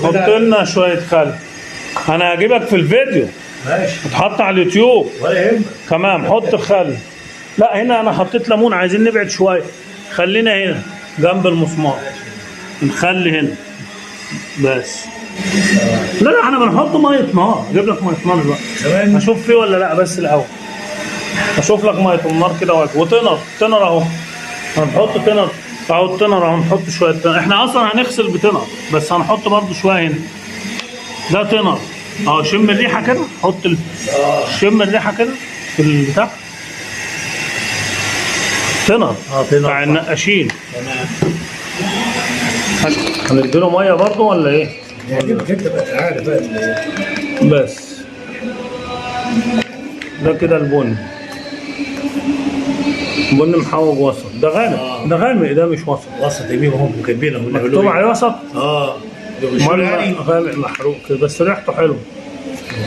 حط لنا شويه خل. انا هجيبك في الفيديو ماشي اتحط على اليوتيوب ولا يهمك. تمام. حط خل. لا هنا انا حطيت ليمون، عايزين نبعد شويه. خلينا هنا جنب المسمار، نخلي هنا بس. لا لا احنا بنحط ميه نار. اجيب لك ميه نار دلوقتي كمان اشوف فيه ولا لا، بس الاول اشوف لك ميه النار كده وتنر. تنر اهو، هنحط تنر اهو. التنر اهو نحط شويه تنر. احنا اصلا هنغسل بتنر بس هنحط برضو شويه هنا. ده تنر اهو. شم الريحه كده، حط شم الريحه كده في البتاع. تنر بتاع النقاشين. تمام. هنديله ميه برضو ولا ايه؟ يعجبك انت بقى، عارف بقى. بس ده كده البن. بن محوج وسط. ده غامق ده غامق، ده مش وسط. وسط يمين هم كاتبينه مكتوب عليه وسط. مال يعني غامق محروق كده بس ريحته حلوه.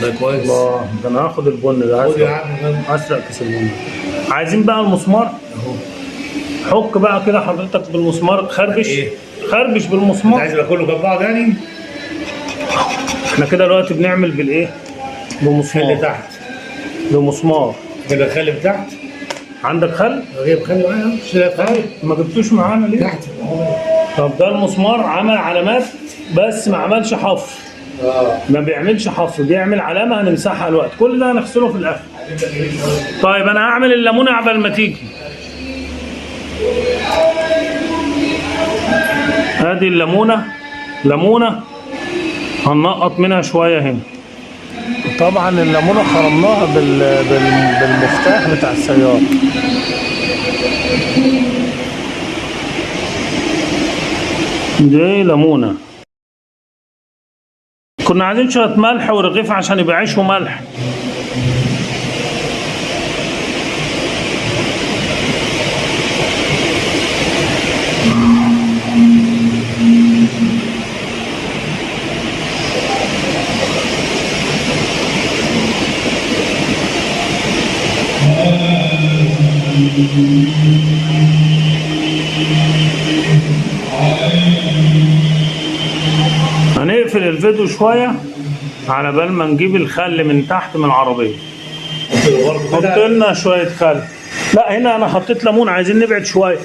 ده كويس. الله، ده انا هاخد البن ده. خد يا عم. هسرق كيس البن. عايزين بقى المسمار اهو. حك بقى كده حضرتك بالمسمار. خربش ايه؟ خربش انت بالمسمار. عايز يبقى كله جنب بعض يعني؟ احنا كده دلوقتي بنعمل بالايه؟ اللي بمسمار. تحت بمسمار. كده الخل بتاعت. عندك خل؟ غير خل معايا. شيل خل. ما جبتوش معانا ليه؟ تحت. طب ده المسمار عمل علامات بس ما عملش حفر. ما بيعملش حفر، بيعمل علامه هنمسحها الوقت. كل ده هنغسله في الاخر. طيب انا هعمل الليمونه قبل ما تيجي. ادي الليمونه. ليمونه هننقط منها شويه هنا. طبعا الليمونه خرمناها بالمفتاح بتاع السياره. دي ليمونه. كنا عايزين شويه ملح ورغيف عشان يبقى عيش وملح. هنقفل الفيديو شويه على بال ما نجيب الخل من تحت من العربيه. حط لنا شويه خل. لا هنا انا حطيت ليمون، عايزين نبعد شويه.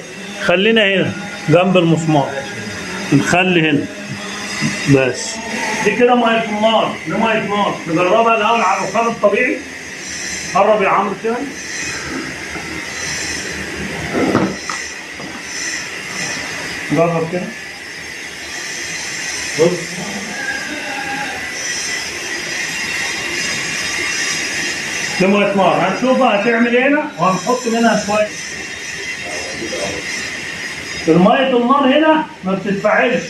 خلينا هنا جنب المسمار، نخلي هنا بس. دي كده ميه النار. دي ميه نار. نجربها الاول على الرخام الطبيعي. قرب يا عمرو كده. جرب كده. بص دي ميه نار. هنشوف بقى هتعمل ايه هنا وهنحط منها شويه. الميه النار هنا ما بتتفاعلش،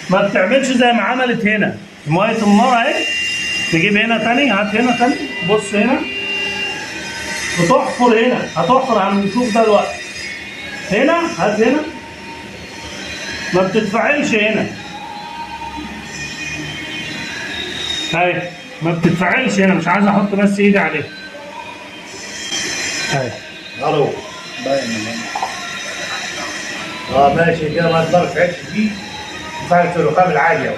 ما بتعملش زي ما عملت هنا. ميه النار اهي. تجيب هنا تاني، هات هنا تاني. بص هنا بتحفر هنا. هتحفر، هنشوف ده دلوقتي. هنا هات هنا ما بتتفاعلش هنا اهي. ما بتتفاعلش هنا. مش عايز احط بس ايدي عليها اهي. الو باين. ماشي كده. ما تقدرش تعيش فيه. فعلا في الرخام العالي اهو.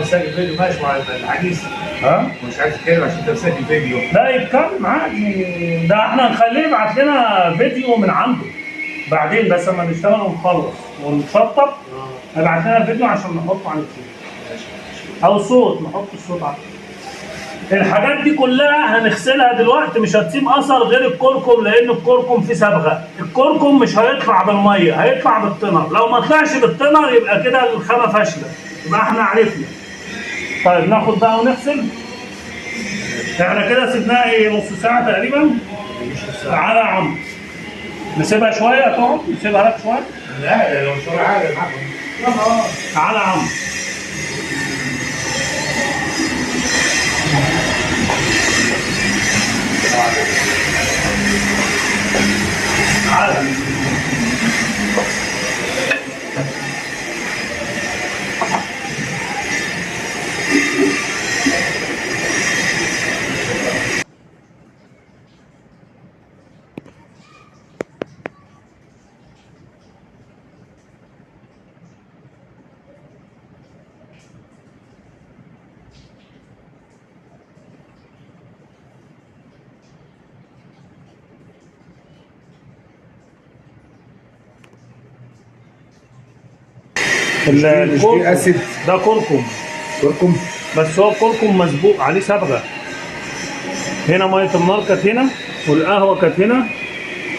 بسجل فيديو ماشي مع الحديث. مش عايز اتكلم عشان انت بسجل فيديو. لا يتكلم عادي. ده احنا هنخليه يبعت لنا فيديو من عنده بعدين، بس لما نشتغل ونخلص ونشطب هيبعت لنا فيديو عشان نحطه على اليوتيوب. او صوت، نحط الصوت على الحاجات دي كلها. هنغسلها دلوقتي. مش هتسيب اثر غير الكركم، لان الكركم فيه صبغه. الكركم مش هيطلع بالميه، هيطلع بالتنر. لو ما طلعش بالتنر يبقى كده الخامه فاشله، يبقى احنا عرفنا. طيب ناخد بقى ونغسل. احنا كده سيبناها ايه، نص ساعه تقريبا. تعالى يا عم نسيبها شويه. تقعد نسيبها لك شويه. لا لو مش ورايا حاجه تعالى يا عم. تعالى. مش دي اسيد؟ ده كركم. كركم. بس هو كركم مسبوق عليه صبغه. هنا ميه النار كانت هنا، والقهوه كانت هنا،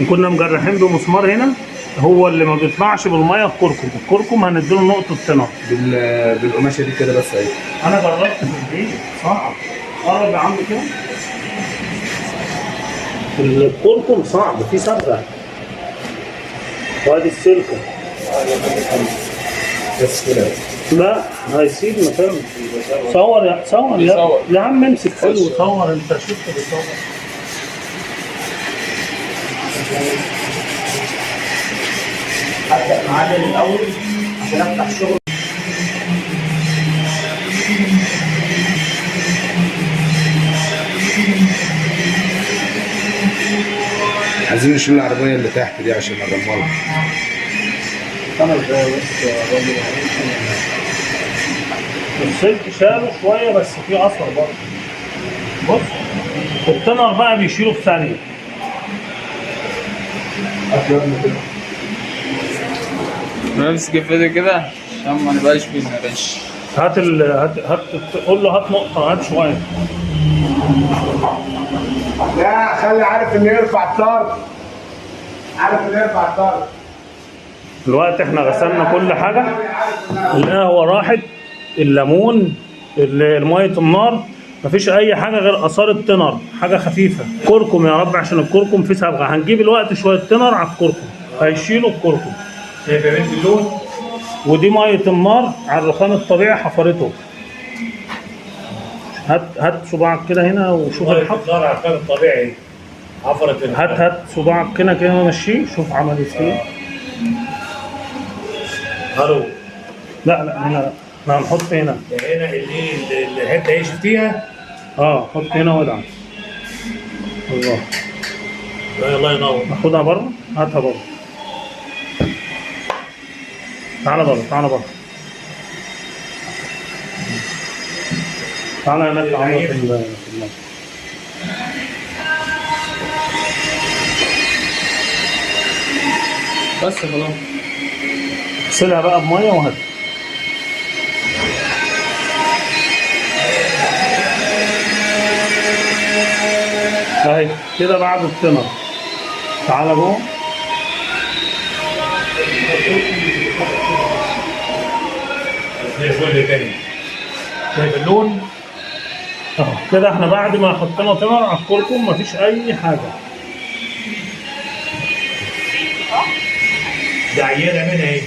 وكنا مجرحين بمسمار هنا. هو اللي ما بيطلعش بالميه الكركم. الكركم هنديله نقطه طناب بالقماشه دي كده بس اهي. انا جربت في البيت صعب. قرب يا عم كده. الكركم صعب، فيه صبغه. وادي السلكه. بس كده. لا هيسيب مكانه. صور يا عم امسك حلو صور. انت شفت بتصور. هبدأ معلم الأول عشان أفتح شغل. عايزين نشيل العربية اللي تحت دي عشان نرملها. السلك شاله شوية بس فيه أثر برضه. بص التنر بقى بيشيله في ثانية. نمسك الفيديو كده عشان ما نبقاش بنغش. هات قول له هات نقطة، هات شوية. لا خلي عارف اللي يرفع الطار. عارف اللي يرفع الطار. دلوقتي احنا غسلنا كل حاجة. القهوة راحت، الليمون، المية النار، مفيش أي حاجة غير آثار التنر، حاجة خفيفة. كركم يا رب عشان الكركم فيه صبغة. هنجيب الوقت شوية تنر على الكركم، هيشيلوا الكركم. شايف يا بنت اللون؟ ودي مية النار على الرخام الطبيعي حفرته. هات صباعك كده هنا وشوف الحفر. النار على الرخام الطبيعي حفرت. هات صباعك كده ومشيه، شوف عملت ايه. هلو. لا هنا احنا هنحط هنا. هنا الحته ايه شفتيها؟ حط هنا وادعم. الله. الله ينور. ناخدها بره، هاتها بره. تعالى بره. تعالى هناك تعالى في الماء. بس خلاص. اغسلها بقى بميه وهات. اهي كده بعد التنر. تعالى جوه. زي الفل تاني. شايف اللون؟ كده احنا بعد ما حطينا تنر على الكركم مفيش اي حاجه. دي عينه منها ايه؟